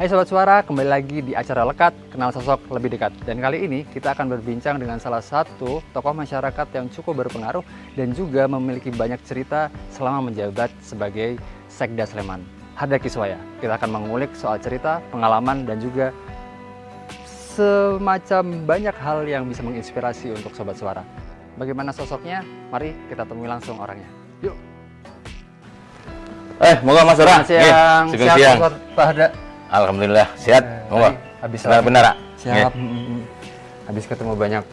Sobat Suara, kembali lagi di acara Lekat, Kenal Sosok Lebih Dekat. Dan kali ini kita akan berbincang dengan salah satu tokoh masyarakat yang cukup berpengaruh dan juga memiliki banyak cerita selama menjabat sebagai Sekda Sleman, Harda Kiswaya. Kita akan mengulik soal cerita, pengalaman, dan juga semacam banyak hal yang bisa menginspirasi untuk Sobat Suara. Bagaimana sosoknya? Mari kita temui langsung orangnya. Yuk! Moga Mas Ora. Siang, Siang. Pak Harda. Alhamdulillah sehat. Moga. Habis benar. Siap. Habis ketemu banyak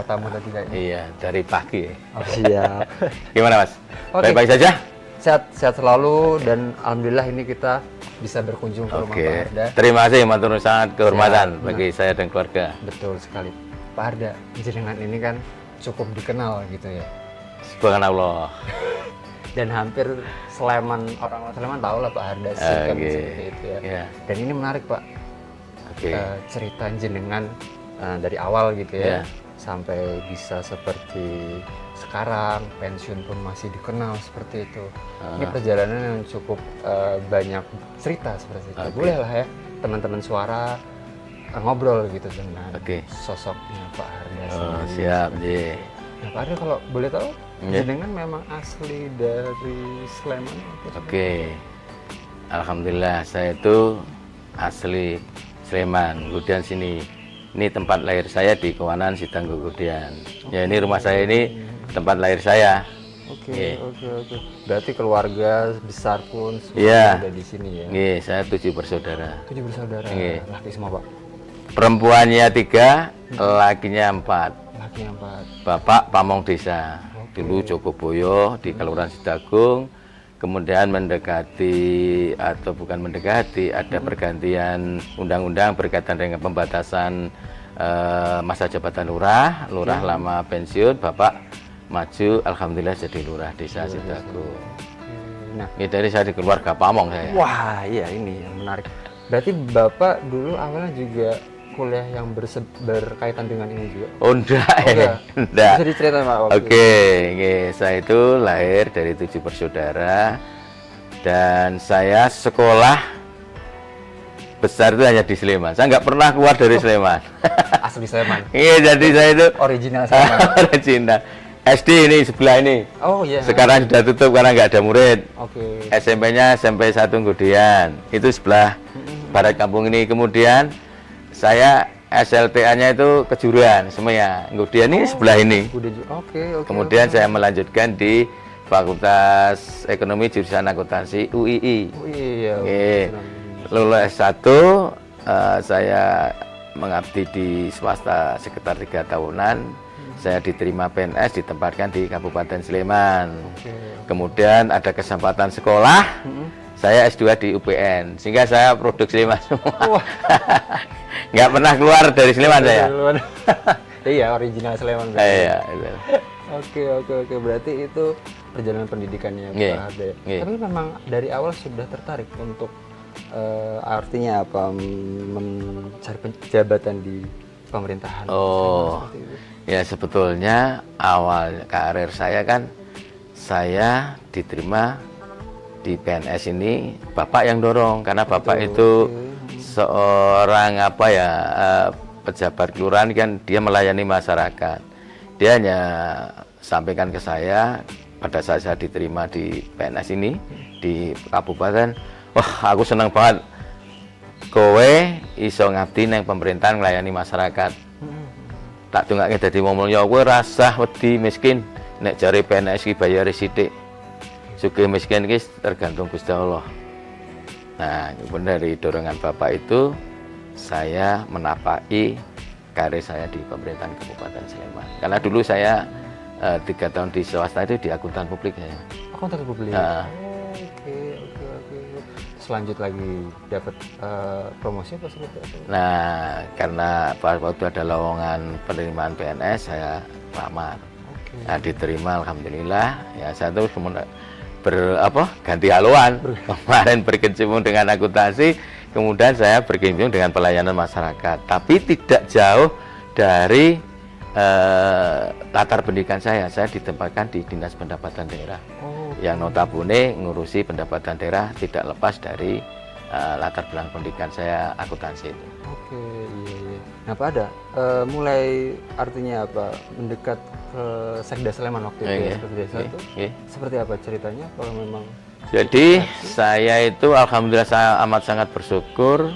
tamu tadi kayaknya. Iya, dari pagi. Oh, siap. Gimana Mas? Oke. Baik-baik saja? Sehat selalu dan alhamdulillah ini kita bisa berkunjung ke rumah Pak Harda. Terima kasih matur sangat kehormatan Siap, bagi saya dan keluarga. Betul sekali. Pak Harda, jenengan ini kan cukup dikenal gitu ya. Subhanallah. Dan hampir Sleman, orang Sleman tahu lah Pak Harda kan seperti itu ya. Yeah. Dan ini menarik Pak. Oke. Cerita jenengan dari awal gitu ya. Yeah. Sampai bisa seperti sekarang, pensiun pun masih dikenal seperti itu. Ini perjalanan yang cukup banyak cerita seperti itu. Boleh lah ya teman-teman Suara ngobrol gitu dengan sosoknya Pak Harda sendiri. Siap, Ji. Nah, Pak Harda kalau boleh tahu, jenengan memang asli dari Sleman? Oke. Alhamdulillah saya itu asli Sleman, Gudian sini. Ini tempat lahir saya di Kawanan Sidang Gudian. Ya, ini rumah saya, ini tempat lahir saya. Oke. Berarti keluarga besar pun semua ada di sini ya? Saya 7 bersaudara. 7 bersaudara. Laki semua Pak? Perempuannya 3, lakinya 4. Lakinya 4. Bapak pamong desa. Dulu Jogoboyo di Kelurahan Sidagung. Kemudian mendekati atau bukan mendekati, ada pergantian undang-undang berkaitan dengan pembatasan masa jabatan lurah. Lurah lama pensiun, Bapak maju, alhamdulillah jadi lurah desa Sidagung. Nah, ini dari saya di keluarga pamong saya. Wah, iya ini yang menarik. Berarti Bapak dulu awalnya juga kuliah yang berkaitan dengan ini juga? Oh, enggak. Bisa diceritain Pak? Oke, saya itu lahir dari 7 bersaudara dan saya sekolah besar itu hanya di Sleman. Saya nggak pernah keluar dari Sleman. Asli Sleman? Iya, jadi saya itu original Sleman? Original. SD ini sebelah ini. Oh iya. Sekarang sudah tutup karena nggak ada murid. Oke. SMP-nya SMP 1 Gudian. Itu sebelah barat kampung ini. Kemudian saya SLTA-nya itu Kejuruan, Semeya. Gudian ini sebelah ini. Oke. Kemudian saya melanjutkan di Fakultas Ekonomi Jurusan Akuntansi UII. Iya. Lulus S1, saya mengabdi di swasta sekitar 3 tahunan. Saya diterima PNS, ditempatkan di Kabupaten Sleman. Kemudian ada kesempatan sekolah. Saya S2 di UPN, sehingga saya produk Sleman semua. Nggak pernah keluar dari Sleman saya. Iya, original Sleman. Iya. Oke. Berarti itu perjalanan pendidikannya Pak Harda. Tapi memang dari awal sudah tertarik untuk artinya apa, mencari jabatan di pemerintahan. Ya sebetulnya awal karir saya kan saya diterima di PNS ini Bapak yang dorong, karena Bapak itu seorang pejabat kelurahan kan, dia melayani masyarakat. Dia hanya sampaikan ke saya pada saat saya diterima di PNS ini di kabupaten, wah aku senang banget kowe iso ngabdi nang pemerintahan melayani masyarakat. Tak dongake dadi wong mulya, kowe rasah wedi miskin, nek jare PNS ki bayare sithik. Sugih miskin ki tergantung Gusti Allah. Nah, kemudian dari dorongan Bapak itu saya menapaki karir saya di pemerintahan Kabupaten Sleman. Karena dulu saya 3 tahun di swasta itu di akuntan publik saya. Akuntan publik. Oke. Lanjut lagi dapat promosi apa seperti itu? Nah, karena waktu ada lowongan penerimaan PNS, saya lamar. Nah, diterima alhamdulillah. Ya, saya terus ganti haluan. Kemarin berkecimpung dengan akuntansi, kemudian saya berkecimpung dengan pelayanan masyarakat. Tapi tidak jauh dari latar pendidikan saya ditempatkan di Dinas Pendapatan Daerah. Yang notabene ngurusi pendapatan daerah tidak lepas dari latar belakang pendidikan saya akuntansi itu. Oke, iya, iya. Nah, Pak Ada, mulai artinya apa? Mendekat ke Sekda Sleman waktu itu ya, seperti desa itu. Seperti apa ceritanya? Kalau memang jadi saya itu alhamdulillah saya amat sangat bersyukur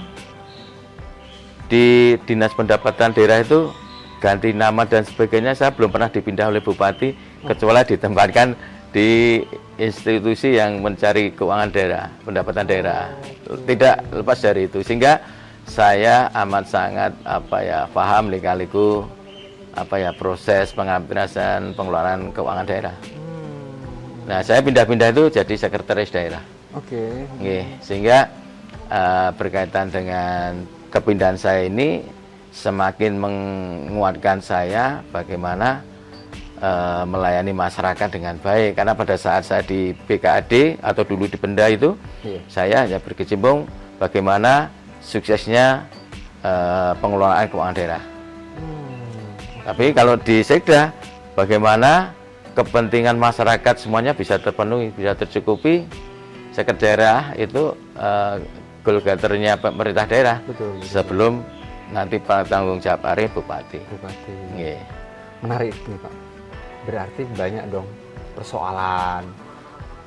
di Dinas Pendapatan Daerah itu ganti nama dan sebagainya, saya belum pernah dipindah oleh Bupati kecuali ditempatkan di institusi yang mencari keuangan daerah, pendapatan daerah. Tidak lepas dari itu, sehingga saya amat sangat paham lika-liku proses pengambilan pengeluaran keuangan daerah. Nah, saya pindah-pindah itu jadi sekretaris daerah. Oke. Sehingga berkaitan dengan kepindahan saya ini semakin menguatkan saya bagaimana melayani masyarakat dengan baik, karena pada saat saya di BKAD atau dulu di Pemda itu saya hanya berkecimpung bagaimana suksesnya pengelolaan keuangan daerah. Tapi kalau di Sekda bagaimana kepentingan masyarakat semuanya bisa terpenuhi, bisa tercukupi. Sekda daerah itu goal gathernya pemerintah daerah. Betul. Sebelum nanti tanggung jawab hari Bupati. Menarik nih Pak. Berarti banyak dong persoalan.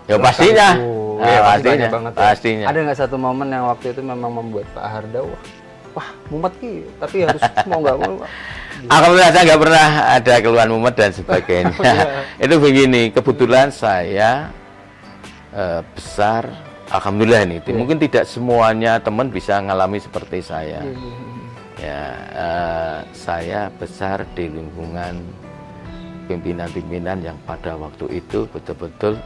Ya pastinya. Pastinya banget. Pastinya. Ada nggak satu momen yang waktu itu memang membuat Pak Harda wah mumet ki, tapi harus mau nggak mau. Alhamdulillah saya nggak pernah ada keluhan mumet dan sebagainya. Itu begini, kebetulan saya besar, alhamdulillah ini. Mungkin tidak semuanya teman bisa ngalami seperti saya. Ya, saya besar di lingkungan pimpinan-pimpinan yang pada waktu itu betul-betul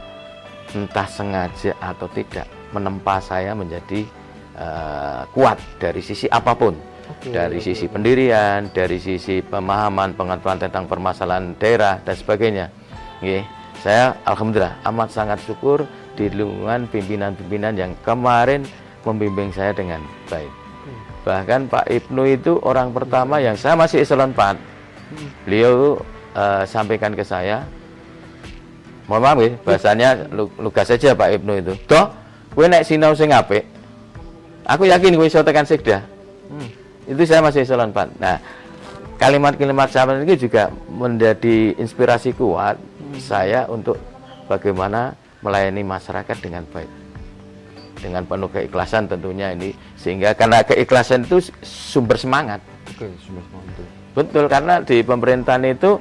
entah sengaja atau tidak menempa saya menjadi kuat dari sisi apapun, dari sisi pendirian, dari sisi pemahaman, pengetahuan tentang permasalahan daerah dan sebagainya. Saya alhamdulillah amat sangat syukur di lingkungan pimpinan-pimpinan yang kemarin membimbing saya dengan baik. Bahkan Pak Ibnu itu orang pertama yang saya masih eselon 4. Beliau sampaikan ke saya, mohon maaf ya, bahasanya lugas saja Pak Ibnu itu. Toh, kowe nek sinau sing apik, aku yakin kowe iso tekan Sekda. Itu saya masih eselon 4. Nah, kalimat-kalimat sahabat ini juga menjadi inspirasi kuat saya untuk bagaimana melayani masyarakat dengan baik, dengan penuh keikhlasan tentunya ini, sehingga karena keikhlasan itu sumber semangat. Sumber semangat. Betul, karena di pemerintahan itu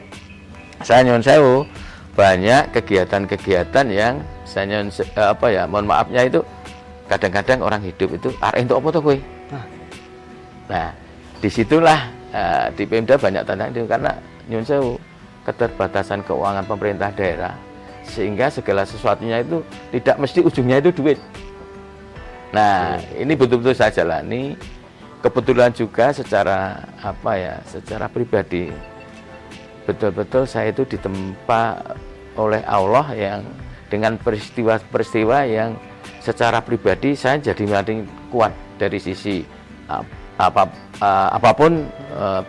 saya nyuwun sewu banyak kegiatan-kegiatan yang saya nyuwun mohon maafnya itu kadang-kadang orang hidup itu arek entuk apa to kowe. Nah, disitulah di Pemda banyak tanda itu karena nyuwun sewu keterbatasan keuangan pemerintah daerah, sehingga segala sesuatunya itu tidak mesti ujungnya itu duit. Nah, ini betul-betul saya jalani. Kebetulan juga secara secara pribadi betul-betul saya itu ditempa oleh Allah yang dengan peristiwa-peristiwa yang secara pribadi saya jadi makin kuat dari sisi apapun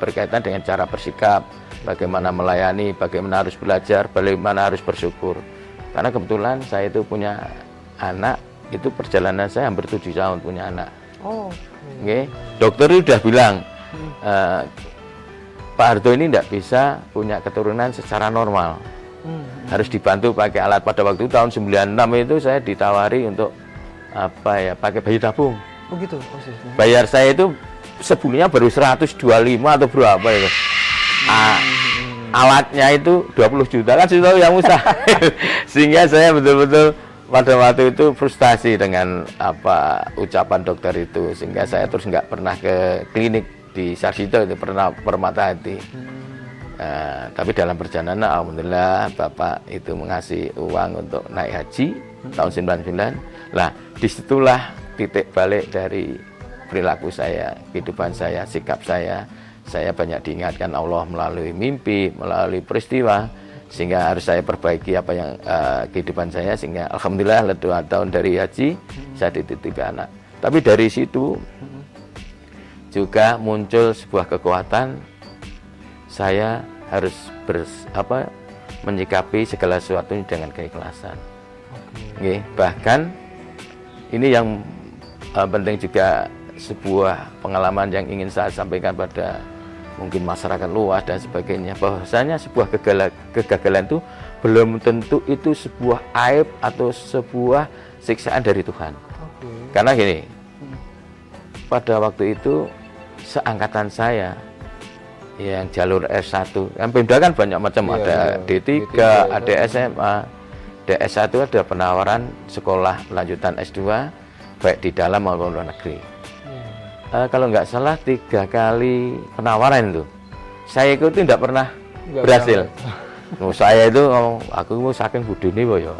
berkaitan dengan cara bersikap, bagaimana melayani, bagaimana harus belajar, bagaimana harus bersyukur. Karena kebetulan saya itu punya anak, itu perjalanan saya hampir 7 tahun punya anak. Dokter itu sudah bilang Pak Harto ini tidak bisa punya keturunan secara normal, harus dibantu pakai alat. Pada waktu tahun 96 itu saya ditawari untuk pakai bayi tabung. Oh gitu posisinya. Bayar saya itu sebulannya baru 125 atau berapa itu. Alatnya itu 20 juta kan sudah yang usah. Sehingga saya betul-betul pada waktu itu frustasi dengan ucapan dokter itu, sehingga saya terus nggak pernah ke klinik di Sarjito itu, pernah Permata Hati. Tapi dalam perjalanan alhamdulillah Bapak itu mengasih uang untuk naik haji tahun 99. Lah disitulah titik balik dari perilaku saya, kehidupan saya, sikap saya. Saya banyak diingatkan Allah melalui mimpi, melalui peristiwa, sehingga harus saya perbaiki apa yang kehidupan saya, sehingga alhamdulillah 2 tahun dari haji saya dititipi anak. Tapi dari situ juga muncul sebuah kekuatan, saya harus menyikapi segala sesuatu dengan keikhlasan. Bahkan ini yang penting juga sebuah pengalaman yang ingin saya sampaikan pada mungkin masyarakat luas dan sebagainya, bahwasanya sebuah kegagalan itu belum tentu itu sebuah aib atau sebuah siksaan dari Tuhan. Karena gini, pada waktu itu seangkatan saya yang jalur S1, kan Pemda kan banyak macam, ada D3, ada SMA, DS1 ada penawaran sekolah lanjutan S2 baik di dalam maupun luar negeri. Kalau nggak salah 3 kali penawaran itu saya ikuti tidak pernah berhasil. Saya itu aku mau saking budini boyo.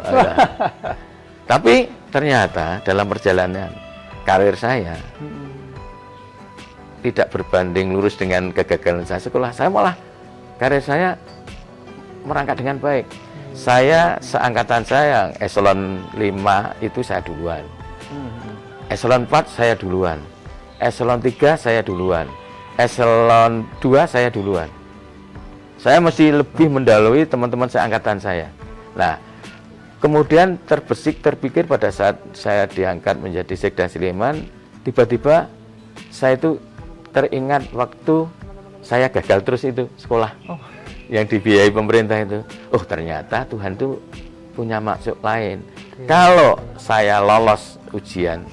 Tapi ternyata dalam perjalanan karir saya tidak berbanding lurus dengan kegagalan saya sekolah. Saya malah karir saya merangkak dengan baik. Saya seangkatan saya eselon 5 itu saya duluan. Eselon 4 saya duluan. Eselon 3 saya duluan. Eselon 2 saya duluan. Saya masih lebih mendahului teman-teman seangkatan saya. Nah, kemudian terpikir pada saat saya diangkat menjadi Sekda Sleman, tiba-tiba saya itu teringat waktu saya gagal terus itu sekolah yang dibiayai pemerintah itu. Oh, ternyata Tuhan itu punya maksud lain. Kalau saya lolos ujian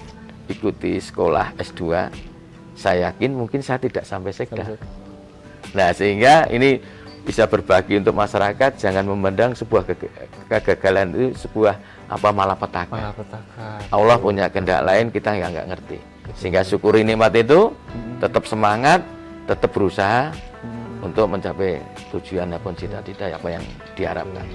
ikuti sekolah S2, saya yakin mungkin saya tidak sampai Sekda. Nah, sehingga ini bisa berbagi untuk masyarakat, jangan memandang sebuah kegagalan itu sebuah malapetaka. Allah punya kehendak lain, kita nggak ngerti. Sehingga syukuri nikmat itu, tetap semangat, tetap berusaha untuk mencapai tujuan ataupun cita-cita apa yang diharapkan.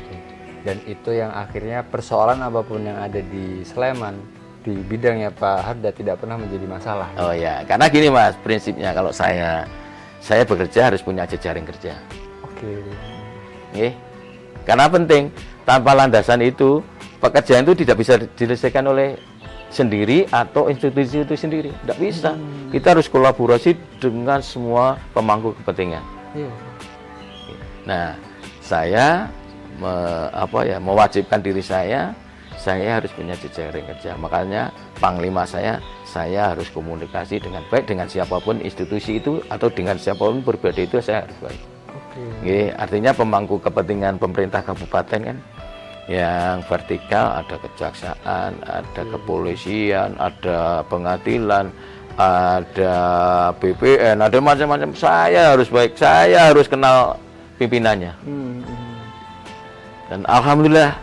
Dan itu yang akhirnya persoalan apapun yang ada di Sleman di bidangnya Pak Harda tidak pernah menjadi masalah. Oh ya, karena gini Mas, prinsipnya kalau saya bekerja harus punya jejaring kerja. Oke. Karena penting, tanpa landasan itu pekerjaan itu tidak bisa diselesaikan oleh sendiri atau institusi itu sendiri, tidak bisa. Kita harus kolaborasi dengan semua pemangku kepentingan. Nah, saya mewajibkan diri saya harus punya jejaring kerja. Makanya panglima saya harus komunikasi dengan baik dengan siapapun institusi itu atau dengan siapapun pribadi itu saya harus baik. Artinya pemangku kepentingan pemerintah kabupaten kan yang vertikal, ada kejaksaan, ada kepolisian, ada pengadilan, ada BPN, ada macam-macam. Saya harus baik, saya harus kenal pimpinannya. Dan alhamdulillah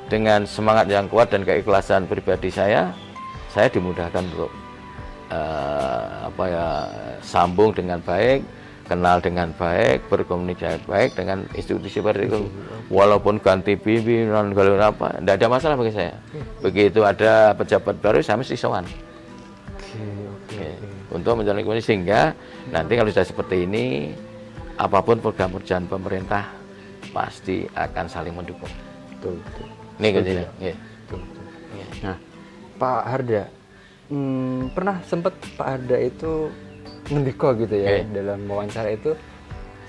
dengan semangat yang kuat dan keikhlasan pribadi saya dimudahkan untuk sambung dengan baik, kenal dengan baik, berkomunikasi baik dengan institusi seperti itu. Walaupun ganti pimpinan tidak ada masalah bagi saya. Begitu ada pejabat baru, saya mesti sowan. Untuk menjalani komunikasi, sehingga nanti kalau sudah seperti ini, apapun program kerjaan pemerintah pasti akan saling mendukung. Betul. Ini kuncinya. Nah, Pak Harda, pernah sempat Pak Harda itu ngendiko gitu ya dalam wawancara itu,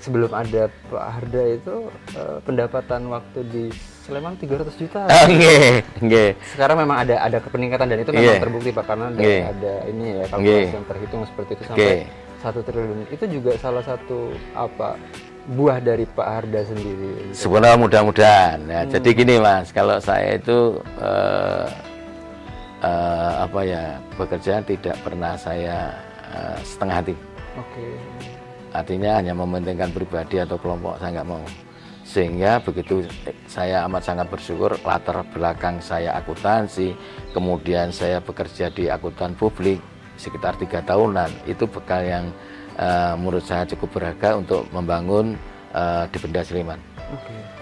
sebelum ada Pak Harda itu pendapatan waktu di Sleman 300 juta. Sekarang memang ada peningkatan dan itu memang terbukti Pak, karena ada ini ya kalkulasi yang terhitung seperti itu sampai 1 triliun. Itu juga salah satu buah dari Pak Harda sendiri. Sebenarnya mudah-mudahan. Ya, jadi gini Mas, kalau saya itu bekerja tidak pernah saya setengah hati. Artinya hanya mementingkan pribadi atau kelompok, saya nggak mau. Sehingga begitu saya amat sangat bersyukur, latar belakang saya akuntansi, kemudian saya bekerja di akuntan publik sekitar 3 tahunan, itu bekal yang menurut saya cukup berharga untuk membangun di Pemda Sleman.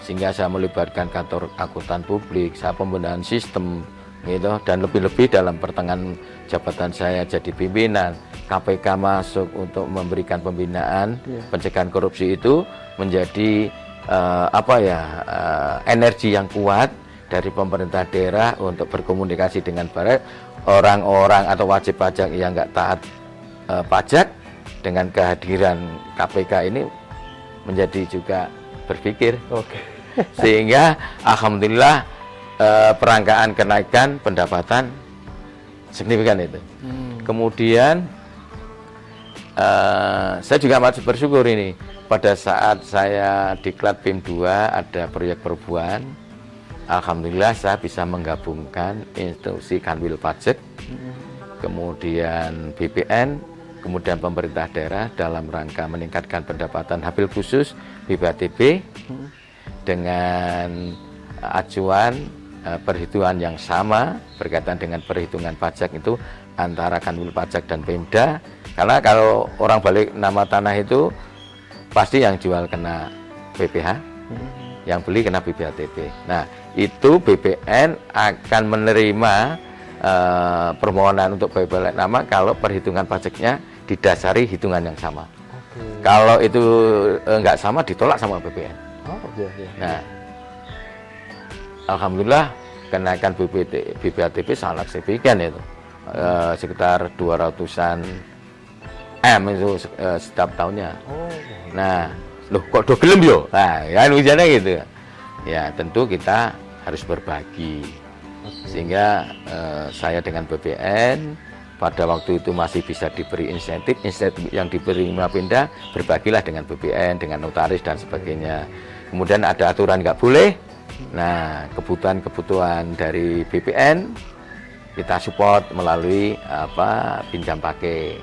Sehingga saya melibatkan kantor akuntan publik, saya pembenahan sistem gitu, dan lebih-lebih dalam pertengahan jabatan saya jadi pimpinan, KPK masuk untuk memberikan pembinaan pencegahan korupsi itu menjadi energi yang kuat dari pemerintah daerah untuk berkomunikasi dengan baik orang-orang atau wajib pajak yang nggak taat pajak. Dengan kehadiran KPK ini menjadi juga berpikir. Sehingga alhamdulillah perangkaan kenaikan pendapatan signifikan itu. Kemudian saya juga masih bersyukur ini pada saat saya diklat PIM 2 ada proyek perbuan. Alhamdulillah saya bisa menggabungkan institusi Kanwil Pajak, kemudian BPN, kemudian pemerintah daerah dalam rangka meningkatkan pendapatan hasil khusus BPATB dengan acuan perhitungan yang sama berkaitan dengan perhitungan pajak itu antara Kanwil Pajak dan Pemda. Karena kalau orang balik nama tanah itu pasti yang jual kena BPH, yang beli kena BPATB. Nah, itu BPN akan menerima permohonan untuk balik nama kalau perhitungan pajaknya didasari hitungan yang sama. Kalau itu nggak sama, ditolak sama BPN. Nah, alhamdulillah kenaikan BPATB sangat signifikan itu, sekitar 200-an M itu setiap tahunnya. Nah, loh kok do gelem yo? Nah, ya ujiannya gitu. Ya, tentu kita harus berbagi. Sehingga saya dengan BPN pada waktu itu masih bisa diberi insentif yang diberi Mapinda, berbagilah dengan BPN, dengan notaris dan sebagainya. Kemudian ada aturan nggak boleh. Nah, kebutuhan dari BPN kita support melalui pinjam pakai.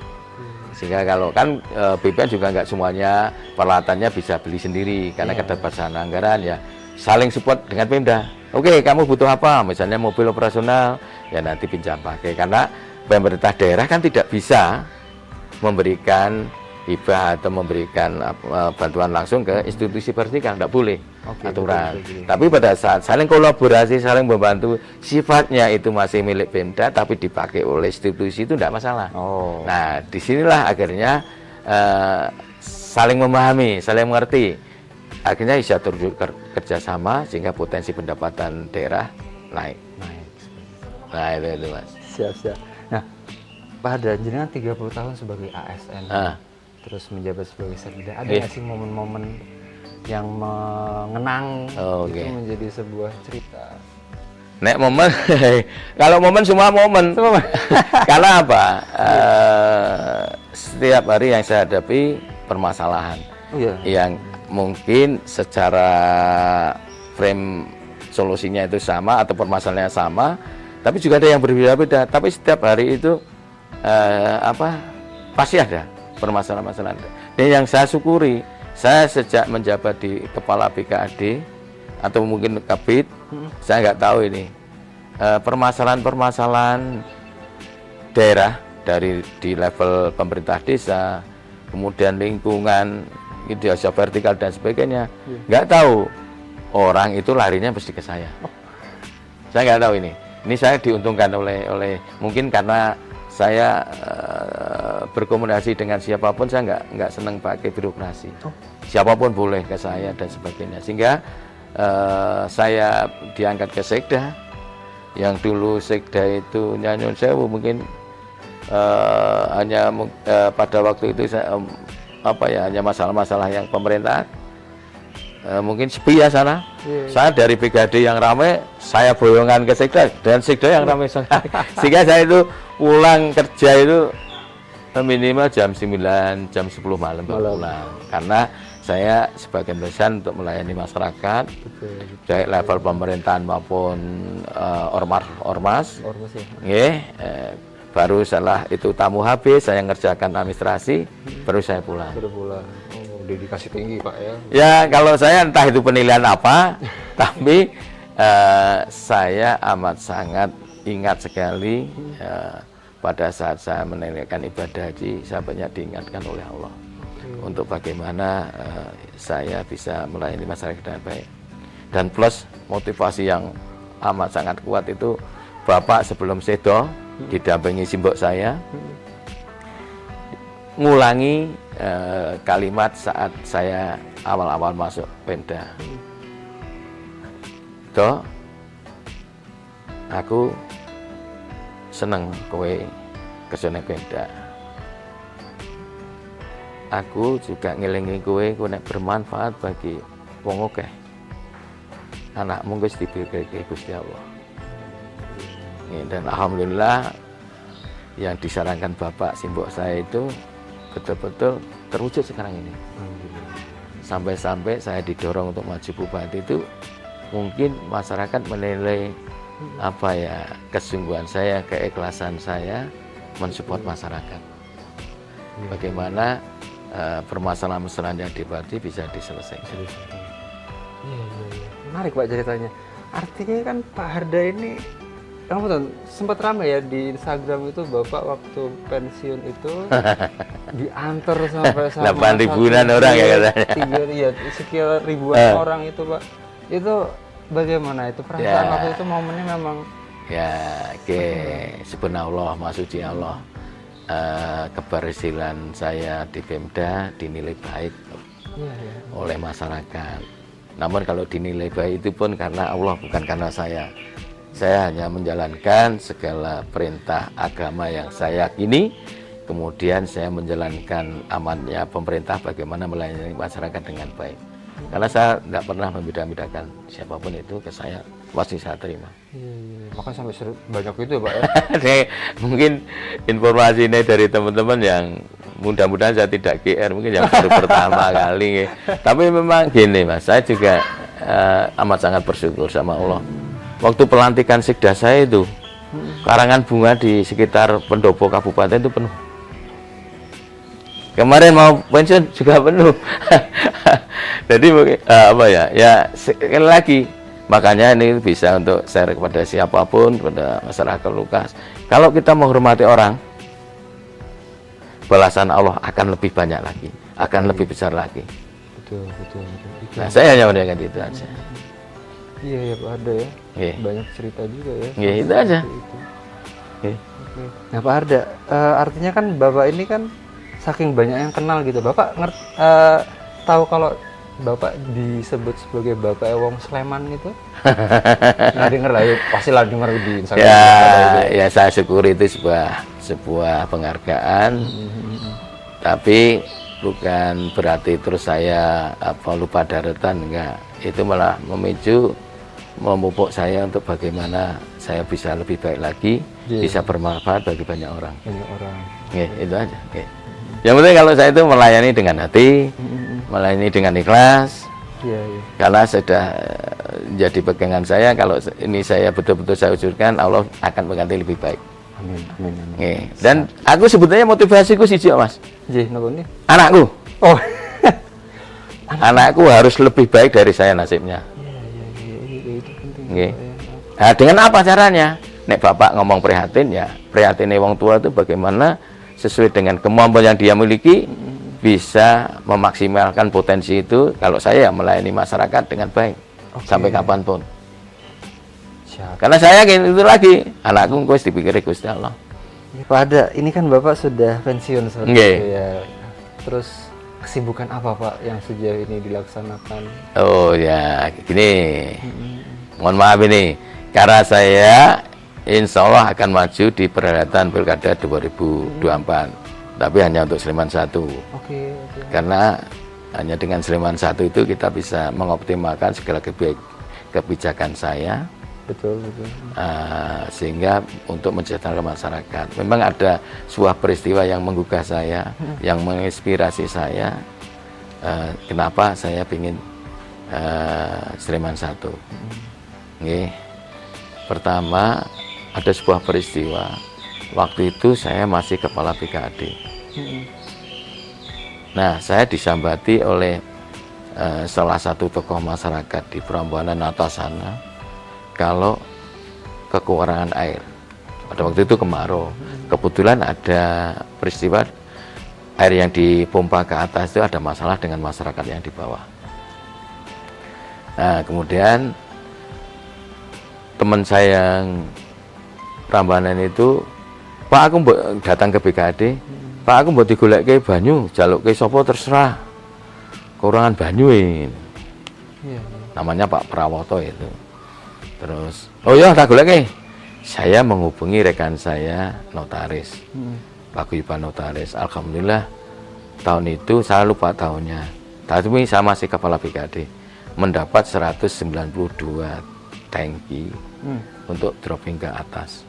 Sehingga kalau kan BPN juga nggak semuanya peralatannya bisa beli sendiri karena keterbatasan anggaran, ya saling support dengan Pemda. Oke, kamu butuh apa? Misalnya mobil operasional, ya nanti pinjam pakai. Karena pemerintah daerah kan tidak bisa memberikan hibah atau memberikan bantuan langsung ke institusi vertikal, tidak boleh aturan. Betul. Tapi pada saat saling kolaborasi, saling membantu, sifatnya itu masih milik Pemda, tapi dipakai oleh institusi itu tidak masalah. Nah, disinilah akhirnya saling memahami, saling mengerti. Akhirnya bisa terwujud kerjasama sehingga potensi pendapatan daerah naik. Nah, itu Mas. Siap. Nah, pada jenengan 30 tahun sebagai ASN. Terus menjabat sebagai sekda, ada nggak sih momen-momen yang mengenang itu menjadi sebuah cerita? Nek momen, kalau momen semua momen. Karena apa? Setiap hari yang saya hadapi permasalahan yang mungkin secara frame solusinya itu sama atau permasalahannya sama, tapi juga ada yang berbeda-beda. Tapi setiap hari itu pasti ada permasalahan-permasalahan. Dan yang saya syukuri, saya sejak menjabat di kepala BKAD atau mungkin Kabid, saya nggak tahu ini permasalahan-permasalahan daerah di level pemerintah desa, kemudian lingkungan, ideologi vertikal dan sebagainya, nggak tahu orang itu larinya mesti ke saya. Saya nggak tahu ini. Ini saya diuntungkan oleh mungkin karena saya berkomunikasi dengan siapapun, saya nggak senang pakai birokrasi. Siapapun boleh ke saya dan sebagainya. Sehingga saya diangkat ke sekda. Yang dulu sekda itu Nyanyun Sewu mungkin hanya pada waktu itu saya hanya masalah-masalah yang pemerintah. Mungkin sepi ya sana. Saya dari BKD yang ramai, saya boyongan ke sekda dan sekda yang ramai sana. Sehingga saya itu pulang kerja itu minimal jam 9, jam 10 malam pulang. Karena saya sebagai dosen untuk melayani masyarakat, baik level pemerintahan maupun ormas. Baru setelah itu tamu habis, saya ngerjakan administrasi, baru saya pulang. Dedikasi tinggi Pak ya. Ya kalau saya entah itu penilaian apa, tapi saya amat sangat ingat sekali pada saat saya menunaikan ibadah haji, saya banyak diingatkan oleh Allah untuk bagaimana saya bisa melayani masyarakat dengan baik. Dan plus motivasi yang amat sangat kuat itu, Bapak sebelum sedo didampingi simbok saya ngulangi kalimat saat saya awal-awal masuk Pemda. Toh, aku seneng kowe kesana Pemda. Aku juga ngelingi kowe nek bermanfaat bagi wong akeh. Anakmu wis diberi Gusti Allah. Dan alhamdulillah yang disarankan Bapak Simbok saya itu betul-betul terwujud sekarang ini. Sampai-sampai saya didorong untuk maju bupati itu, mungkin masyarakat menilai apa ya, kesungguhan saya, keikhlasan saya mensupport masyarakat. Bagaimana permasalahan-permasalahan yang di Pati bisa diselesaikan. Iya. Menarik Pak ceritanya. Artinya kan Pak Harda ini, kamu tahu, sempat ramai ya di Instagram itu Bapak waktu pensiun itu diantar sampai 8.000-an orang ya katanya. Iya, sekian ribuan orang itu Pak. Itu bagaimana itu perasaan waktu itu, momennya memang ya subhanallah, maksudnya Allah, keberhasilan saya di Pemda dinilai baik oleh masyarakat. Namun kalau dinilai baik itu pun karena Allah, bukan karena saya. Saya hanya menjalankan segala perintah agama yang saya yakini, kemudian saya menjalankan amannya pemerintah bagaimana melayani masyarakat dengan baik. Karena saya tidak pernah membeda-bedakan siapapun itu, ke saya pasti saya terima. Makanya sampai banyak itu ya Pak ya. Mungkin informasi ini dari teman-teman yang mudah-mudahan saya tidak GR, mungkin yang baru pertama kali. Tapi memang gini Mas, saya juga amat sangat bersyukur sama Allah. Waktu pelantikan Sekda saya itu, karangan bunga di sekitar pendopo kabupaten itu penuh. Kemarin mau pensiun juga penuh. Jadi apa ya sekali lagi, makanya ini bisa untuk share kepada siapapun, kepada masyarakat Lukas. Kalau kita menghormati orang, balasan Allah akan lebih banyak lagi, akan lebih besar lagi. Betul. Nah, saya hanya mendengar itu aja. Iya Pak Harda ya. Banyak cerita juga ya. Iya, itu aja. Nah Pak Harda, artinya kan Bapak ini kan saking banyak yang kenal gitu. Bapak tahu kalau Bapak disebut sebagai Bapak Wong Sleman itu? Nggak denger lah ya, pasti lah denger di Instagram. Ya saya syukuri itu sebuah penghargaan. Tapi bukan berarti terus saya lupa daratan, enggak. Itu malah memicu, memupuk saya untuk bagaimana saya bisa lebih baik lagi, bisa bermanfaat bagi banyak orang. Itu aja. Yang penting kalau saya itu melayani dengan hati, melayani dengan ikhlas. Karena sudah jadi pegangan saya, kalau ini saya betul-betul saya wujudkan, Allah akan mengganti lebih baik. Amin. Dan aku sebetulnya motivasiku siji Mas. Anakku. Oh. Anakku harus lebih baik dari saya nasibnya. Itu penting. Nah, dengan apa caranya? Nek Bapak ngomong prihatin, ya prihatin wong tua itu bagaimana sesuai dengan kemampuan yang dia miliki bisa memaksimalkan potensi itu. Kalau saya melayani masyarakat dengan baik sampai kapanpun. Karena saya yakin itu lagi, anakku harus dipikir Gusti Allah. Pak Harda, ini kan Bapak sudah pensiun seperti itu ya. Terus kesibukan apa Pak yang sejauh ini dilaksanakan? Oh ya, gini. Mohon maaf ini, karena saya insya Allah akan maju di perhelatan Pilkada 2024, tapi hanya untuk Sleman 1. Oke. Karena hanya dengan Sleman 1 itu kita bisa mengoptimalkan segala kebijakan saya. Betul. Sehingga untuk mensejahterakan masyarakat. Memang ada sebuah peristiwa yang menggugah saya, yang menginspirasi saya. Kenapa saya ingin Sleman 1? Pertama, ada sebuah peristiwa. Waktu itu saya masih kepala BKAD. Nah, saya disambati oleh salah satu tokoh masyarakat di Prambanan atas sana. Kalau kekurangan air, pada waktu itu kemarau, kebetulan ada peristiwa air yang dipompa ke atas itu ada masalah dengan masyarakat yang di bawah. Nah, kemudian teman saya yang Prambanan itu, Pak, aku datang ke BKAD, Pak, aku mau digolek banyu, jaluk ke sopo terserah, kekurangan banyuin. Namanya Pak Prawoto itu. Terus, oh ya, tak golek. Saya menghubungi rekan saya notaris, Pak Guyuban notaris. Alhamdulillah tahun itu saya lupa tahunnya, tapi saya masih kepala BKD, mendapat 192 tangki untuk dropping ke atas.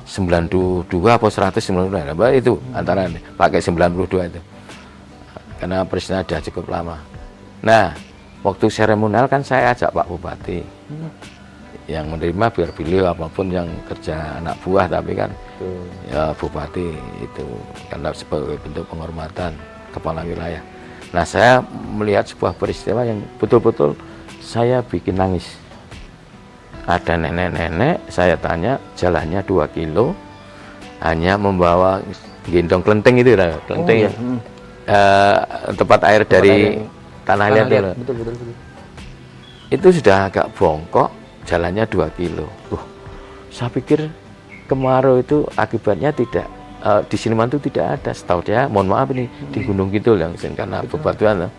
92 atau 192 apa itu antara pakai 92 itu. Karena peristiwa sudah cukup lama. Nah, waktu seremonial kan saya ajak Pak Bupati. Yang menerima biar beliau apapun yang kerja anak buah, tapi kan ya Bupati itu karena sebagai bentuk penghormatan kepala wilayah. Nah, saya melihat sebuah peristiwa yang betul-betul saya bikin nangis. Ada nenek-nenek, saya tanya jalannya 2 kilo, hanya membawa gendong kelenteng itu, kelenteng tempat air dari tanah liat itu. Betul. Itu sudah agak bongkok, jalannya 2 kilo. Saya pikir kemarau itu akibatnya tidak di Sleman itu tidak ada. Setahu dia, mohon maaf ini di Gunung Kidul yang karena bebatuan.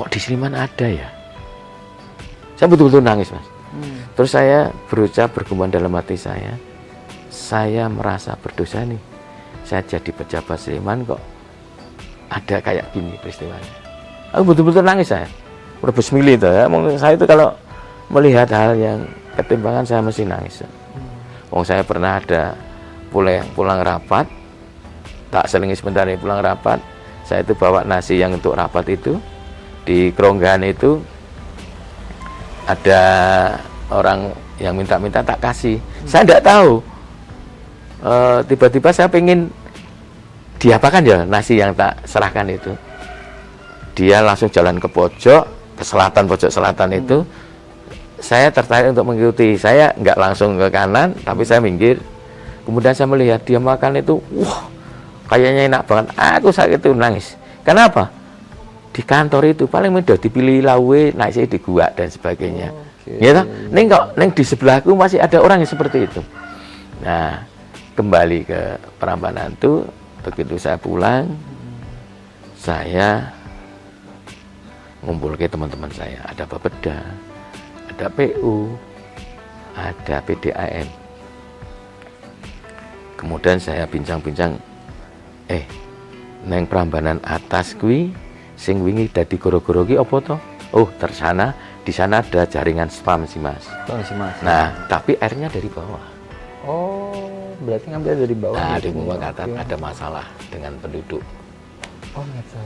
Kok di Sleman ada ya? Saya betul-betul nangis, Mas. Terus saya berucap bergumam dalam hati saya merasa berdosa nih. Saya jadi pejabat Sleman kok ada kayak gini peristiwanya. Aku betul-betul nangis saya. Rebus mili itu ya. Saya itu kalau melihat hal yang ketimpangan saya mesti nangis. Saya pernah ada pulang rapat, tak selingi sebentar nih pulang rapat. Saya itu bawa nasi yang untuk rapat itu di keronggahan itu. Ada orang yang minta-minta tak kasih. Saya tidak tahu. Tiba-tiba saya pengen diapakan ya nasi yang tak serahkan itu. Dia langsung jalan ke pojok selatan itu. Saya tertarik untuk mengikuti. Saya nggak langsung ke kanan, tapi saya minggir. Kemudian saya melihat dia makan itu, wah, kayaknya enak banget. Aku saat itu nangis. Kenapa? Di kantor itu paling mudah dipilih lawe, naik saya di gua dan sebagainya. Ya, neng di sebelahku masih ada orang yang seperti itu. Nah, kembali ke Prambanan itu, begitu saya pulang, saya ngumpul ke teman-teman saya. Ada Bapeda, ada PU, ada PDAM. Kemudian saya bincang-bincang, neng Prambanan atas kui sing wingi dadi goro-goro ki apa to? Oh, tersana di sana ada jaringan spam sih, Mas. Nah, tapi airnya dari bawah. Oh, berarti ngambil dari bawah. Nah, di bawah kata ada masalah dengan penduduk.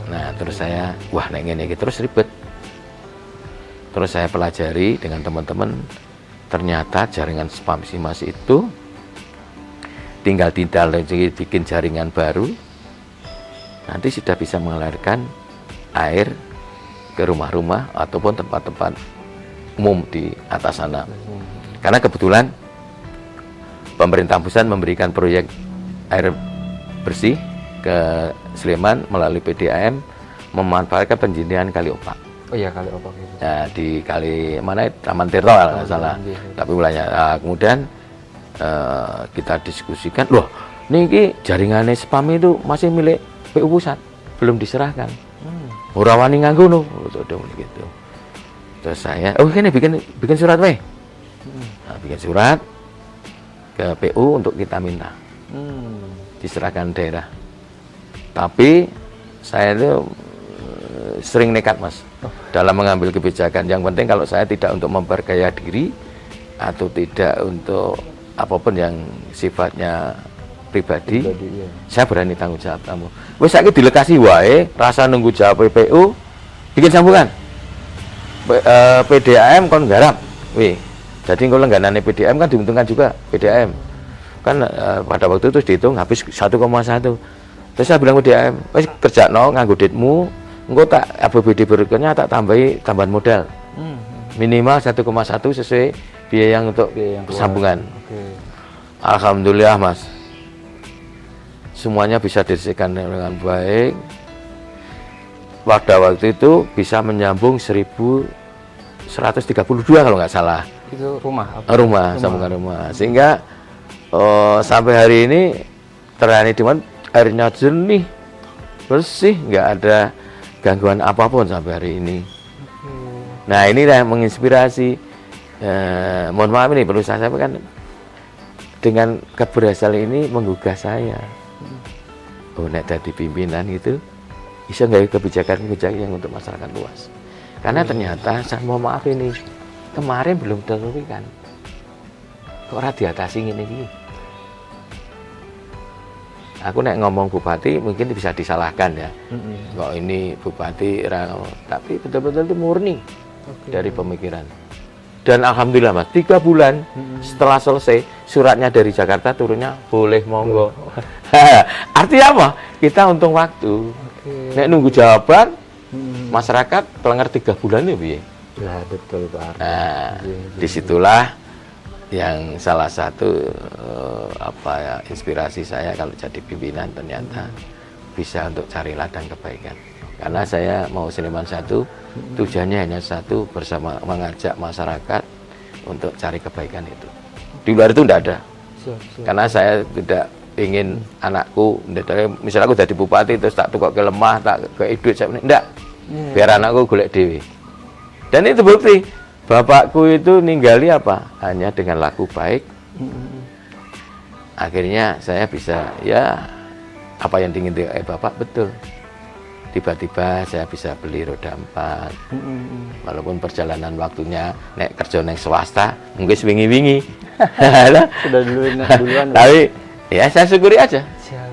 Nah, terus saya, wah nek ngene iki terus ribet. Terus saya pelajari dengan teman-teman, ternyata jaringan spam sih Mas itu tinggal bikin jaringan baru. Nanti sudah bisa mengalirkan air ke rumah-rumah ataupun tempat-tempat umum di atas sana. Karena kebetulan pemerintah pusat memberikan proyek air bersih ke Sleman melalui PDAM memanfaatkan penjinian Kali Opak. Oh iya, Kali Opak itu. Nah, di kali mana Taman Tirto kalau nggak salah. Tapi wilayahnya. Nah, kemudian kita diskusikan, loh, ini jaringannya spam itu masih milik PU Pusat, belum diserahkan. Ora wani nganggo no, gitu. Terus saya, ini bikin surat weh. Nah, bikin surat ke PU untuk kita minta diserahkan daerah. Tapi saya itu sering nekat, Mas, dalam mengambil kebijakan. Yang penting kalau saya tidak untuk memperkaya diri atau tidak untuk apapun yang sifatnya pribadi, ya. Saya berani tanggung jawab kamu. Wes saiki dilekasi wae, rasa nunggu jawab PPU, bikin sambungan. PDAM kon garap. Wih. Jadi kalau langganannya PDAM kan diuntungkan juga PDAM. Kan pada waktu itu dihitung habis 1,1. Terus saya bilang PDAM, wes kerjakno nganggo duitmu, engko tak APBD berikutnya tak tambahi tambahan modal. Minimal 1,1 sesuai biaya yang untuk sambungan. Alhamdulillah, Mas. Semuanya bisa diselesaikan dengan baik. Pada waktu itu bisa menyambung 1132 kalau nggak salah. Itu rumah? Sambungan rumah. Sehingga sampai hari ini terani Diman airnya jernih, bersih, nggak ada gangguan apapun sampai hari ini. Nah, inilah yang menginspirasi. Mohon maaf ini perlu saya sampaikan, dengan keberhasilan ini menggugah saya. Nek dadi pimpinan itu bisa nggak kebijakan-kebijakan yang untuk masyarakat luas. Karena ternyata saya mau maaf ini kemarin belum terlalu kan. Kok ora diatasi ngene iki. aku nek ngomong bupati mungkin bisa disalahkan ya. Kok ini bupati, tapi betul-betul itu murni dari pemikiran. Dan alhamdulillah Mas, 3 bulan setelah selesai suratnya dari Jakarta turunnya boleh monggo. Artinya apa? Kita untung waktu. Nek nunggu jawaban masyarakat pelanggar 3 bulan ya piye? Ya betul Pak. Nah, disitulah yang salah satu inspirasi saya kalau jadi pimpinan ternyata bisa untuk cari ladang kebaikan. Karena saya mau Sleman 1 tujuannya hanya satu, bersama mengajak masyarakat untuk cari kebaikan itu. Di luar itu tidak ada. Karena saya tidak ingin anakku, misalnya aku jadi bupati terus tak tukok ke lemah, tak ke duit, saya enggak. Biar anakku golek dewe. Dan itu bukti. Bapakku itu ninggali apa? Hanya dengan laku baik. Akhirnya saya bisa, ya apa yang ingin Bapak betul. Tiba-tiba saya bisa beli roda 4. Walaupun perjalanan waktunya nek kerja neng swasta, mungkin wingi-wingi. Sudah duluan. Tapi ya saya syukuri aja. Siap.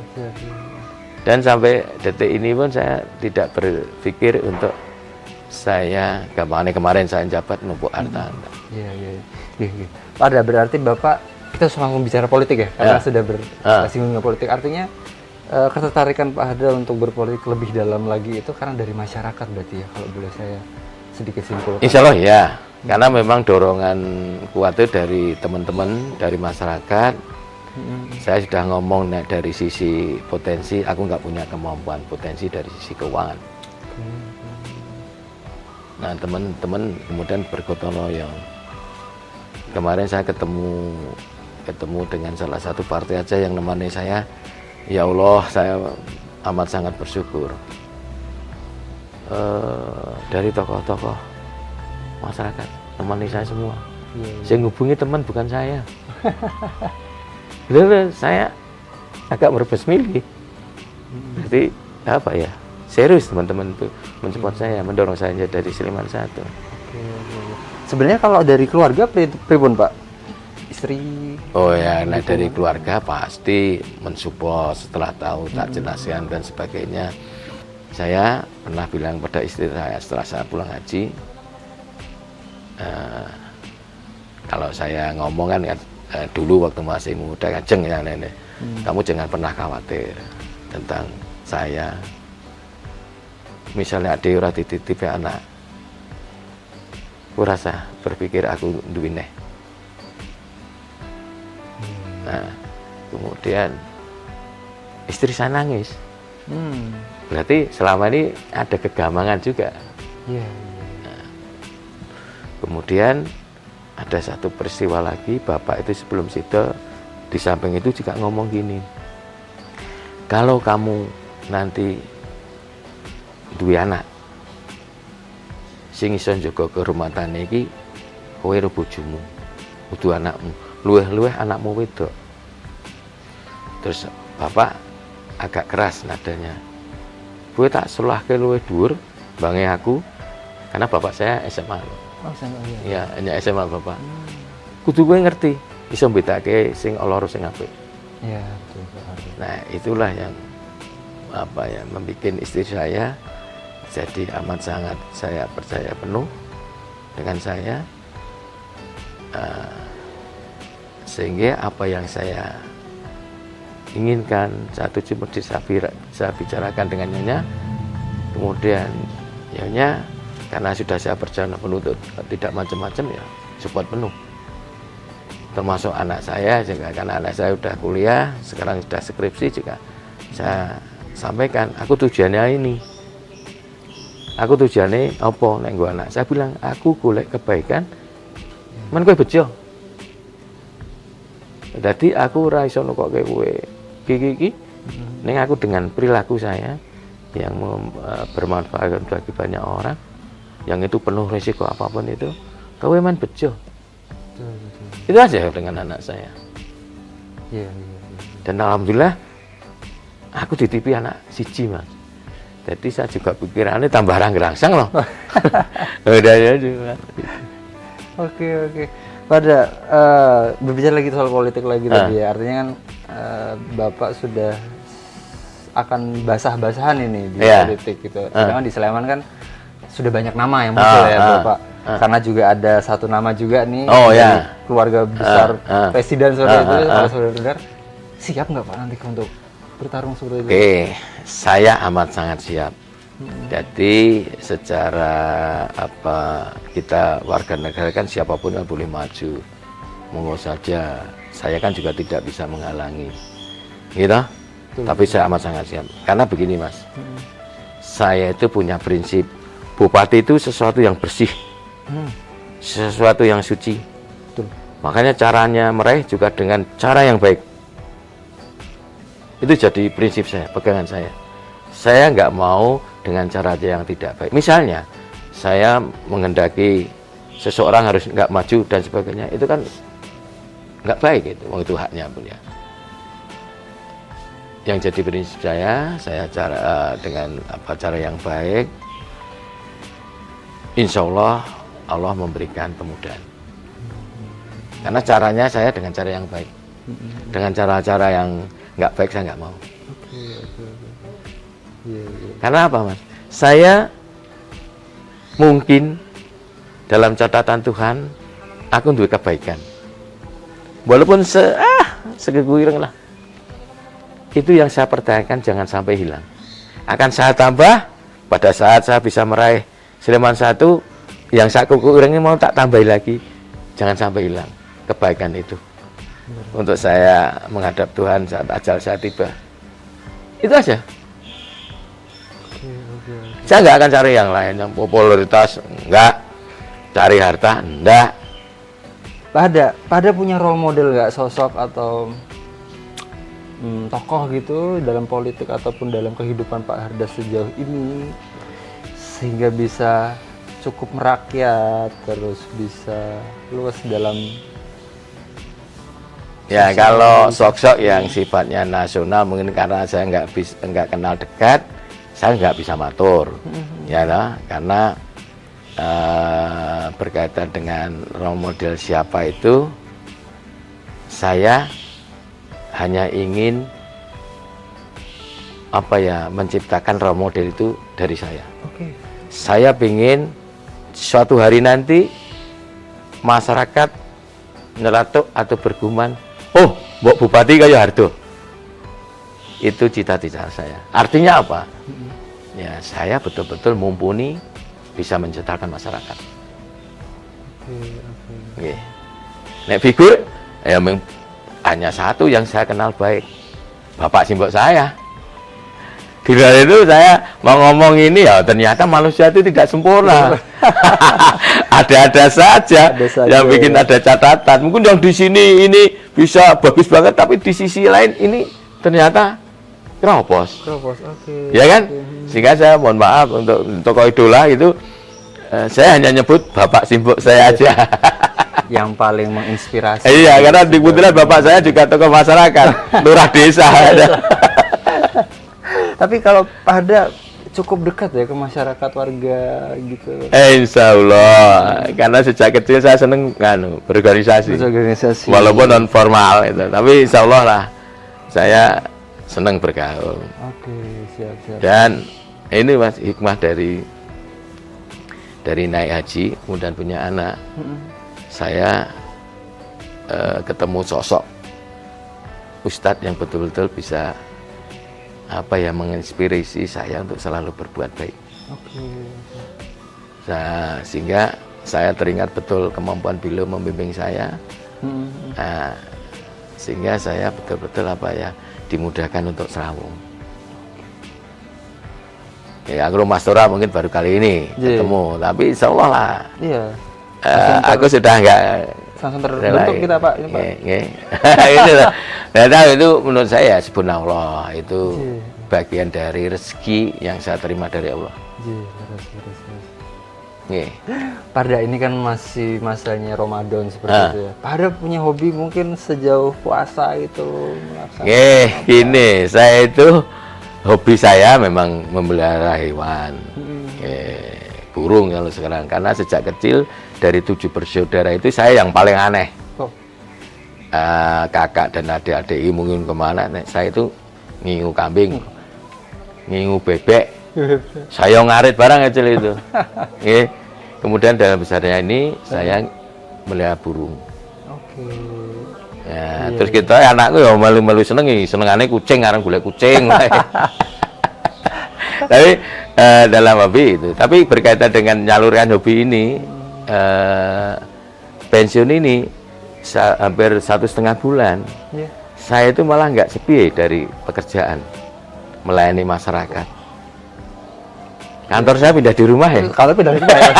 Dan sampai detik ini pun saya tidak berpikir untuk saya kemarin saya jabat numpuk harta. Iya. Pada berarti Bapak, kita langsung bicara politik ya, karena sudah bersinggung politik. Artinya ketertarikan Pak Hadar untuk berpolitik lebih dalam lagi itu karena dari masyarakat berarti ya, kalau boleh saya sedikit simpulkan. Insya Allah ya, karena memang dorongan kuat itu dari teman-teman, dari masyarakat. Saya sudah ngomong dari sisi potensi, aku nggak punya kemampuan potensi dari sisi keuangan. Nah teman-teman kemudian bergotong royong. Kemarin saya ketemu dengan salah satu partai aja yang nemani saya. Ya Allah, saya amat sangat bersyukur. Dari tokoh-tokoh masyarakat nemani saya semua. Saya ngubungi teman bukan saya. Saya agak berbesmili. Jadi apa ya? Serius teman-teman itu mensupport saya, mendorong saya dari Sleman 1. Sebenarnya kalau dari keluarga pripun Pak? Istri? Oh ya, nah dari keluarga pasti mensupport setelah tahu tak jelaskan dan sebagainya. Saya pernah bilang pada istri saya setelah saya pulang haji, kalau saya ngomong kan dulu waktu masih muda ngajeng ya nenek, kamu jangan pernah khawatir tentang saya. Misalnya ada ora dititip anak, aku rasa berpikir aku duwine. Nah, kemudian istri saya nangis. Berarti selama ini ada kegamangan juga. Nah, kemudian ada satu peristiwa lagi, bapak itu sebelum situ di samping itu juga ngomong gini, kalau kamu nanti duwe anak sing iso njaga kehormatane iki, kowe karo bojomu, kudu anakmu, luweh-luweh anakmu wedok. Terus bapak agak keras nadanya, kowe tak selahke luwih dhuwur bange aku, karena bapak saya SMA. Oh, SMA ya. Ya, hanya SMA bapak. Kudu kowe ngerti, iso mbedake sing ala sing apik. Iya, betul. Nah, itulah yang membuat istri saya jadi amat sangat saya percaya penuh dengan saya, sehingga apa yang saya inginkan satu cuma saya bicarakan dengan Nyonya, kemudian Nyonya karena sudah saya percaya penuh tidak macam-macam ya support penuh, termasuk anak saya juga, karena anak saya sudah kuliah sekarang sudah skripsi juga saya sampaikan aku tujuannya ini. Aku tujuannya apa nek nggo anak? Saya bilang aku golek kebaikan men kowe bejo. Jadi aku ora iso nukokke kowe iki ning aku dengan perilaku saya yang bermanfaat bagi banyak orang, yang itu penuh risiko apapun itu, kowe men bejo. Itu aja dengan anak saya. Dan alhamdulillah aku ditipi anak siji, Mas. Jadi saya juga pikirannya tambah rangsang loh. Udah ya juga. Oke. Pada berbicara lagi soal politik lagi tadi ya. Artinya kan Bapak sudah akan basah-basahan ini di Iya. politik gitu. Sedangkan di Sleman kan sudah banyak nama yang muncul ya Bapak. Karena juga ada satu nama juga nih dari keluarga besar presiden seperti itu, Pak Saudara. Siap nggak Pak nanti untuk bertarung seperti itu? Oke, saya amat sangat siap. Jadi secara apa kita warga negara kan siapapun yang boleh maju, monggo saja. Saya kan juga tidak bisa menghalangi, gitu. Tapi saya amat sangat siap. Karena begini Mas, saya itu punya prinsip bupati itu sesuatu yang bersih, sesuatu yang suci. Betul. Makanya caranya meraih juga dengan cara yang baik. Itu jadi prinsip saya, pegangan saya. Saya nggak mau dengan cara yang tidak baik. Misalnya, saya menghendaki seseorang harus nggak maju dan sebagainya, itu kan nggak baik itu, itu haknya pun ya. Yang jadi prinsip saya dengan cara yang baik, insya Allah Allah memberikan kemudahan. Karena caranya saya dengan cara yang baik, dengan cara-cara yang nggak baik saya nggak mau. Karena apa Mas? Saya mungkin dalam catatan Tuhan aku duwe kebaikan. Walaupun segeguyureng lah. Itu yang saya pertahankan jangan sampai hilang. Akan saya tambah pada saat saya bisa meraih Sleman 1 yang saya kukurang ini mau tak tambahi lagi. Jangan sampai hilang kebaikan itu. Untuk saya menghadap Tuhan saat ajal saya tiba. Itu aja. Saya nggak akan cari yang lain, yang popularitas, enggak. Cari harta, enggak. Pada punya role model nggak, sosok atau tokoh gitu dalam politik ataupun dalam kehidupan Pak Hardas sejauh ini sehingga bisa cukup merakyat, terus bisa luas dalam ya kalau sosok yang sifatnya nasional mungkin karena saya nggak kenal dekat, saya nggak bisa matur, ya lah, karena berkaitan dengan role model siapa itu, saya hanya ingin menciptakan role model itu dari saya. Saya ingin suatu hari nanti masyarakat nyelatuk atau bergumam, oh, Mbok Bupati kayak Hardo. Itu cita-cita saya. Artinya apa? Ya, saya betul-betul mumpuni bisa menciptakan masyarakat. Nek figur, ya hanya satu yang saya kenal baik, Bapak Simbok saya. Di luar itu saya mau ngomong ini ya ternyata manusia itu tidak sempurna. Ada-ada saja yang bikin ada catatan. Mungkin yang di sini ini bisa bagus banget, tapi di sisi lain ini ternyata keropos. Ya kan? Sehingga saya mohon maaf untuk tokoh idola itu, saya hanya nyebut Bapak Simbok saya aja. Yang paling menginspirasi. Iya, karena di kebetulan Bapak saya juga tokoh masyarakat, lurah desa. Tapi kalau pada cukup dekat ya ke masyarakat warga gitu. Insya Allah, karena sejak kecil saya seneng berorganisasi. Walaupun non formal itu, tapi Insya Allah lah saya seneng bergaul. Siap. Dan ini Mas hikmah dari naik haji kemudian punya anak. Saya ketemu sosok ustadz yang betul-betul bisa menginspirasi saya untuk selalu berbuat baik. Sehingga saya teringat betul kemampuan beliau membimbing saya. Sehingga saya betul-betul dimudahkan untuk serawung. Ya, aku Mas Tora mungkin baru kali ini ketemu, tapi insya Allah lah. Aku sudah enggak langsung terbentuk kita Pak. Ini Pak. Itu menurut saya subhanallah, itu bagian dari rezeki yang saya terima dari Allah. Parda ini kan masih masanya Ramadan seperti itu ya. Parda punya hobi mungkin sejauh puasa itu gini, saya itu hobi saya memang memelihara hewan. Burung kalau sekarang, karena sejak kecil dari 7 bersaudara itu saya yang paling aneh. Kakak dan adik-adik mungkin kemana, saya itu ngingu kambing. ngingu bebek, saya ngarit barang kecil itu. Nggih. Kemudian dalam besarnya ini saya melihara burung. Oke. Ya, terus kita anakku ya malu-malu senengane kucing, aran golek kucing. Tapi dalam hobi itu, tapi berkaitan dengan nyalurkan hobi ini, pensiun ini hampir 1,5 bulan. Iya. Saya itu malah nggak sepi dari pekerjaan, melayani masyarakat. Kantor saya pindah di rumah ya. Kalau pindah di rumah ya.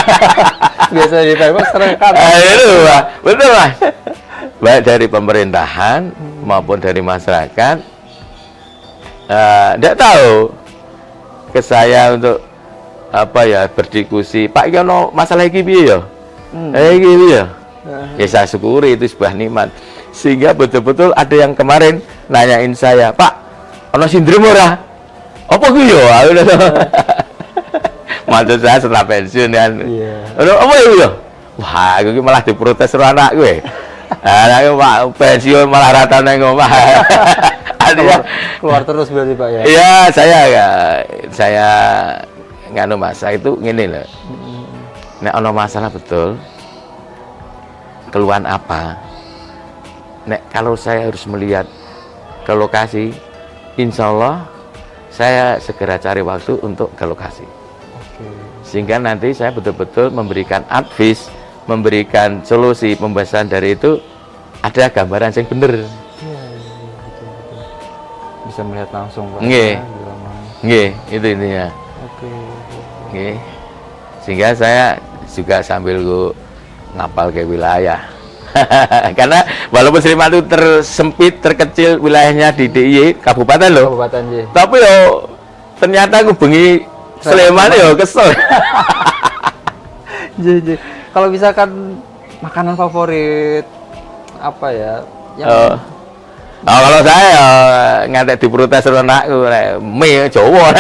Biasa di Palembang sekarang kan. Itu Pak, betul Mas. Baik dari pemerintahan maupun dari masyarakat, tidak tahu ke saya untuk apa ya berdiskusi. Pak, iki ono masalah iki piye ya? Iki piye ya? Ya saya syukuri itu sebuah nikmat. Sehingga betul-betul ada yang kemarin nanyain saya, Pak, ono sindrom ora? Apa ku ya? Maksud saya setelah pensiun kan. Ono apa ya? Wah, aku malah diprotes karo anak gue. Anakku Pak pensiun malah rata nang omah. Keluar terus berarti Pak ya? Iya, saya nganu Mas, saya itu ngene lho. Nek ono masalah betul, keluhan apa? Nek kalau saya harus melihat ke lokasi, insya Allah saya segera cari waktu untuk ke lokasi. Sehingga nanti saya betul-betul memberikan advice, memberikan solusi pembahasan dari itu ada gambaran yang benar. Bisa melihat langsung Pak. Nggih. Nggih, itu intinya. Oke. Nggih. Sehingga saya juga sambil ngapal ke wilayah. Karena walaupun Sleman itu tersempit, terkecil wilayahnya di DIY kabupaten loh. Kabupaten J. Tapi yo ternyata aku bengi Sleman yo kesel. Jadi kalau misalkan makanan favorit apa ya? Kalau saya ngantek diprotes karo anakku mie Jawa.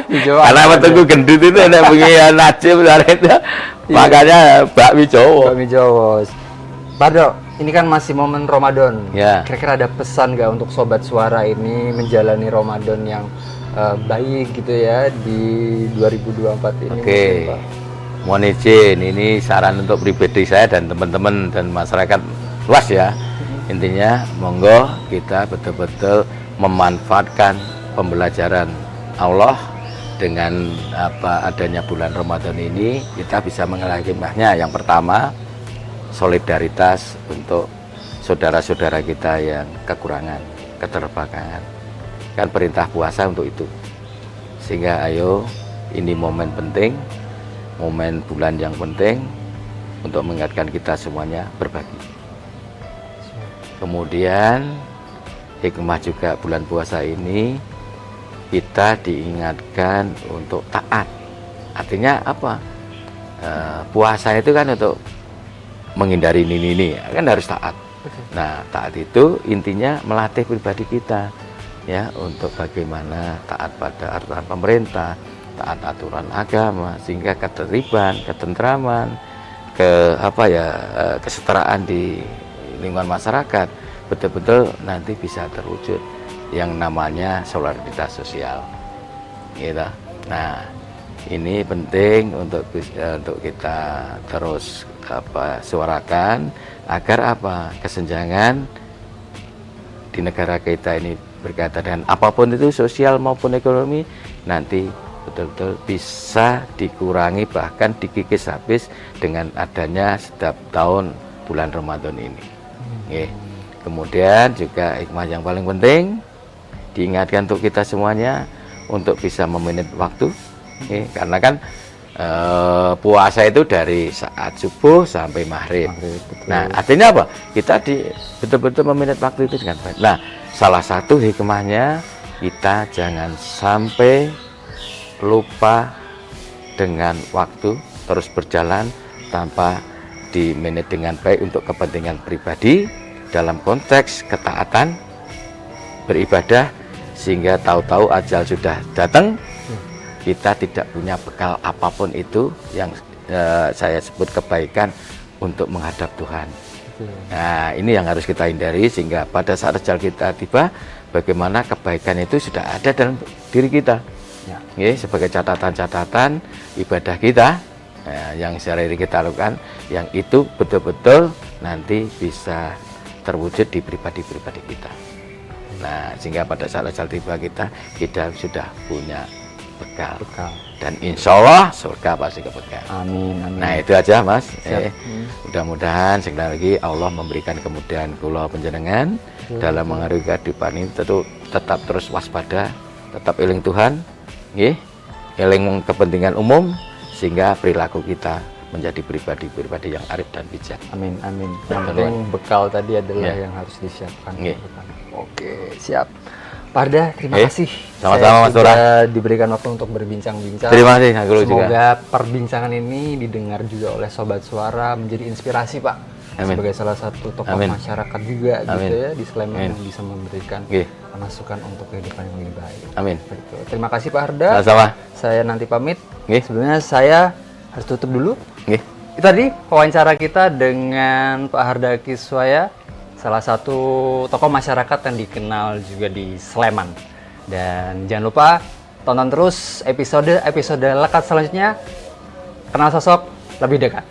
Karena waktu gendut itu ada bengi najib itu. Makanya bakmi Jawa. Bakmi Jawa. Pardo, ini kan masih momen Ramadan. Ya. Kira-kira ada pesan nggak untuk sobat suara ini menjalani Ramadan yang baik gitu ya di 2024 ini? Oke. Mohon izin, ini saran untuk pribadi saya dan teman-teman dan masyarakat luas ya. Intinya monggo kita betul-betul memanfaatkan pembelajaran Allah dengan adanya bulan Ramadan ini, kita bisa mengenal hikmahnya. Yang pertama, solidaritas untuk saudara-saudara kita yang kekurangan, keterbakangan. Kan perintah puasa untuk itu. Sehingga ayo, ini momen penting, momen bulan yang penting untuk mengingatkan kita semuanya berbagi. Kemudian hikmah juga bulan puasa ini kita diingatkan untuk taat. Artinya apa? Puasa itu kan untuk menghindari ini, kan harus taat. Nah, taat itu intinya melatih pribadi kita ya untuk bagaimana taat pada aturan pemerintah, taat aturan agama, sehingga ketertiban, ketentraman, kesetaraan di lingkungan masyarakat betul-betul nanti bisa terwujud yang namanya solidaritas sosial gitu. Nah, ini penting untuk kita terus suarakan agar kesenjangan di negara kita ini berkaitan dengan apapun itu sosial maupun ekonomi nanti betul-betul bisa dikurangi bahkan dikikis habis dengan adanya setiap tahun bulan Ramadan ini. Kemudian juga hikmah yang paling penting diingatkan untuk kita semuanya untuk bisa memanage waktu, karena kan puasa itu dari saat subuh sampai maghrib. Nah, artinya apa? Kita betul-betul memanage waktu itu dengan baik. Nah, salah satu hikmahnya kita jangan sampai lupa dengan waktu, terus berjalan tanpa di-manage dengan baik untuk kepentingan pribadi dalam konteks ketaatan beribadah, sehingga tahu-tahu ajal sudah datang, kita tidak punya bekal apapun itu yang saya sebut kebaikan untuk menghadap Tuhan. Nah, ini yang harus kita hindari sehingga pada saat ajal kita tiba bagaimana kebaikan itu sudah ada dalam diri kita. Ya. Nggih, sebagai catatan-catatan ibadah kita yang sehari-hari kita lakukan, yang itu betul-betul nanti bisa terwujud di pribadi-pribadi kita. Nah, sehingga pada saat ajal tiba kita sudah punya bekal. Dan insya Allah surga pasti kepegang. Amin, amin. Nah, itu aja Mas. Siap. Mudah-mudahan sekali lagi Allah memberikan kemudahan kula panjenengan dalam mengaruhi kehidupan ini. Tentu tetap terus waspada, tetap eling Tuhan, nggih, eling kepentingan umum, sehingga perilaku kita menjadi pribadi-pribadi yang arif dan bijak. Amin, amin. Yang penting bekal tadi adalah Ya. yang harus disiapkan. Nggih. Oke, siap. Pak Arda, terima kasih. Sama-sama, Mas Tora. Sudah diberikan waktu untuk berbincang-bincang. Terima kasih, Kang Guru juga. Semoga perbincangan ini didengar juga oleh Sobat Suara, menjadi inspirasi, Pak. Amin. Sebagai salah satu tokoh Amin. masyarakat juga Amin. gitu ya di Sleman Amin. yang bisa memberikan Nggih. masukan untuk kehidupan yang lebih baik. Amin. Begitu. Terima kasih Pak Arda. Sama-sama. Saya nanti pamit. Nggih. Sebelumnya saya harus tutup dulu. Nggih. Itu tadi wawancara kita dengan Pak Harda Kiswaya, salah satu tokoh masyarakat yang dikenal juga di Sleman. Dan jangan lupa tonton terus episode lekat selanjutnya, kenal sosok lebih dekat.